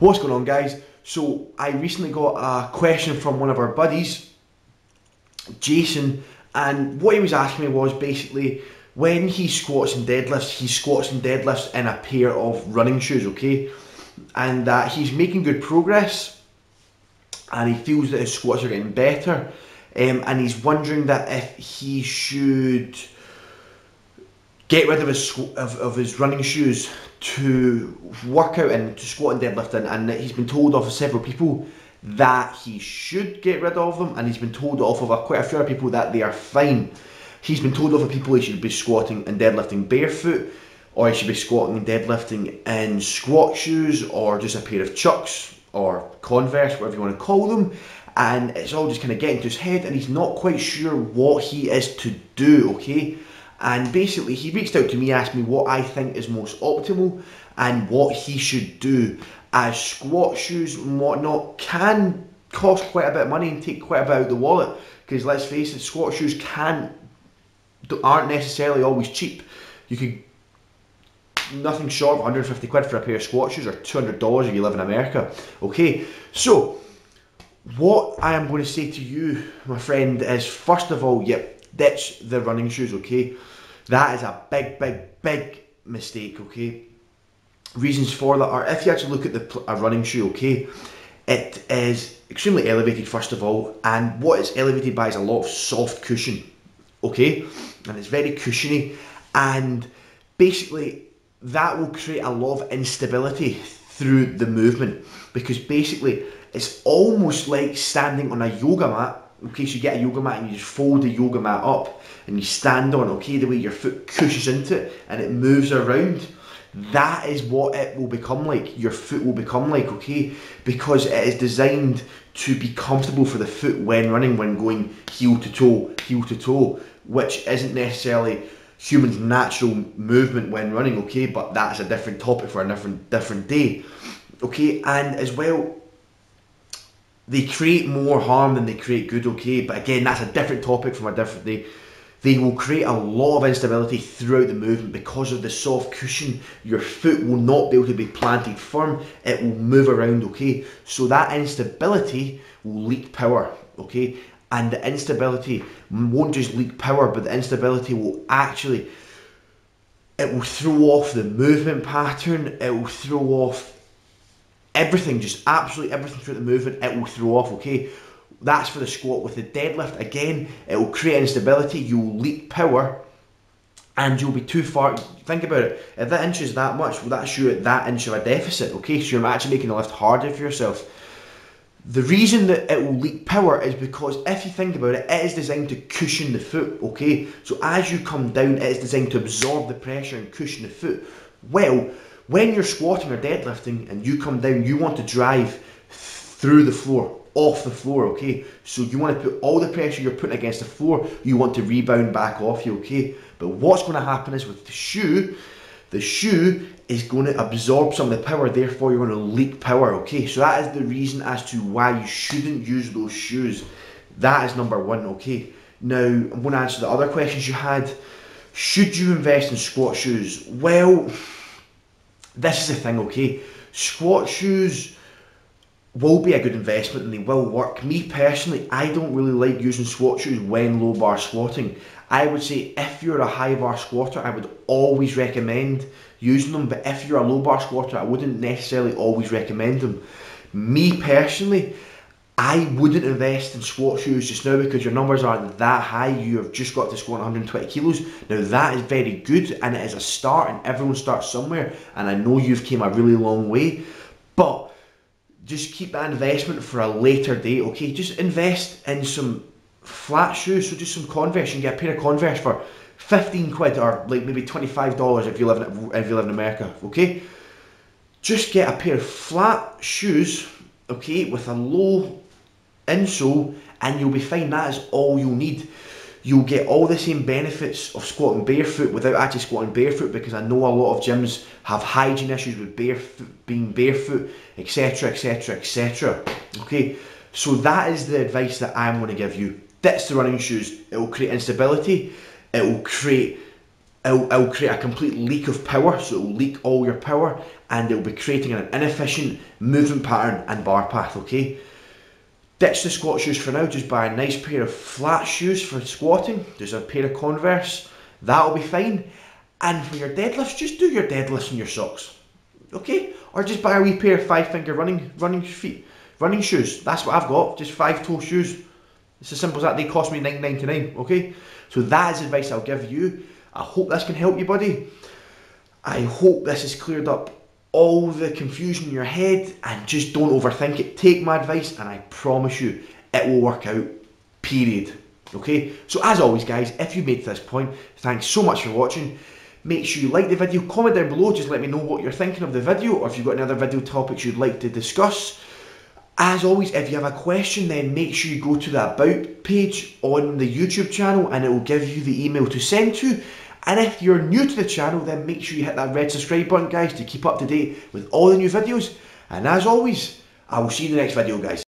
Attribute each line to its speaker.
Speaker 1: What's going on, guys? So I recently got a question from one of our buddies, Jason, and what he was asking me was basically when he squats and deadlifts, he squats and deadlifts in a pair of running shoes, okay? And that he's making good progress and he feels that his squats are getting better, and he's wondering that if he should get rid of his running shoes to work out and to squat and deadlift in, and he's been told off of several people that he should get rid of them, and he's been told off of quite a few other people that they are fine. He's been told off of people he should be squatting and deadlifting barefoot, or he should be squatting and deadlifting in squat shoes, or just a pair of Chucks or Converse, whatever you want to call them, and it's all just kind of getting to his head and he's not quite sure what he is to do, okay? And basically he reached out to me, asked me what I think is most optimal and what he should do, as squat shoes and whatnot can cost quite a bit of money and take quite a bit out of the wallet, because let's face it, squat shoes aren't necessarily always cheap. You could nothing short of 150 quid for a pair of squat shoes, or $200 if you live in America, okay? So what I am going to say to you, my friend, is first of all, yep, ditch the running shoes, okay? That is a big mistake, okay? Reasons for that are, if you actually look at a running shoe, okay, it is extremely elevated first of all, and what it's elevated by is a lot of soft cushion, okay? And it's very cushiony, and basically that will create a lot of instability through the movement, because basically it's almost like standing on a yoga mat. Okay, so you get a yoga mat and you just fold the yoga mat up and you stand on, okay, the way your foot cushions into it and it moves around. That is what it will become like, your foot will become like, okay, because it is designed to be comfortable for the foot when running, when going heel to toe, which isn't necessarily human's natural movement when running, okay, but that's a different topic for a different day, okay. And as well, they create more harm than they create good, okay, but again, that's a different topic from a different day. They will create a lot of instability throughout the movement because of the soft cushion. Your foot will not be able to be planted firm, it will move around, okay, so that instability will leak power, okay, and the instability won't just leak power, but the instability will actually, it will throw off the movement pattern, it will throw off everything, just absolutely everything throughout the movement, it will throw off, okay? That's for the squat. With the deadlift, again, it will create instability, you will leak power, and you'll be too far. Think about it, if that inch is that much, well, that's you at that inch of a deficit, okay? So you're actually making the lift harder for yourself. The reason that it will leak power is because if you think about it, it is designed to cushion the foot, okay? So as you come down, it is designed to absorb the pressure and cushion the foot. Well, when you're squatting or deadlifting and you come down, you want to drive through the floor, off the floor, okay? So you want to put all the pressure you're putting against the floor, you want to rebound back off you, okay? But what's going to happen is with the shoe is going to absorb some of the power, therefore you're going to leak power, okay? So that is the reason as to why you shouldn't use those shoes. That is number one, okay? Now, I'm going to answer the other questions you had. Should you invest in squat shoes? Well, this is the thing, okay? Squat shoes will be a good investment and they will work. Me personally, I don't really like using squat shoes when low bar squatting. I would say if you're a high bar squatter, I would always recommend using them, but if you're a low bar squatter, I wouldn't necessarily always recommend them. Me personally, I wouldn't invest in squat shoes just now because your numbers aren't that high. You have just got to squat 120 kilos. Now that is very good and it is a start, and everyone starts somewhere, and I know you've came a really long way, but just keep that investment for a later date, okay? Just invest in some flat shoes, so just some Converse. You can get a pair of Converse for 15 quid, or like maybe $25 if you live in America, okay? Just get a pair of flat shoes, okay, with a low insole, and you'll be fine. That is all you'll need. You'll get all the same benefits of squatting barefoot without actually squatting barefoot, because I know a lot of gyms have hygiene issues with being barefoot, etc, etc, etc, okay? So that is the advice that I'm going to give you. Ditch the running shoes. It will create instability, it will create it'll create a complete leak of power, so it'll leak all your power, and it'll be creating an inefficient movement pattern and bar path, okay? Ditch the squat shoes for now, just buy a nice pair of flat shoes for squatting, just a pair of Converse, that'll be fine. And for your deadlifts, just do your deadlifts in your socks, okay? Or just buy a wee pair of 5-finger running shoes. That's what I've got, just 5-toe shoes. It's as simple as that. They cost me $9.99, okay? So that is advice I'll give you. I hope this can help you, buddy. I hope this has cleared up all the confusion in your head, and just don't overthink it. Take my advice and I promise you it will work out, period. Okay, so as always guys, if you made it to this point, thanks so much for watching. Make sure you like the video, comment down below, just let me know what you're thinking of the video, or if you've got any other video topics you'd like to discuss. As always, if you have a question, then make sure you go to the About page on the YouTube channel and it will give you the email to send to. And if you're new to the channel, then make sure you hit that red subscribe button, guys, to keep up to date with all the new videos. And as always, I will see you in the next video, guys.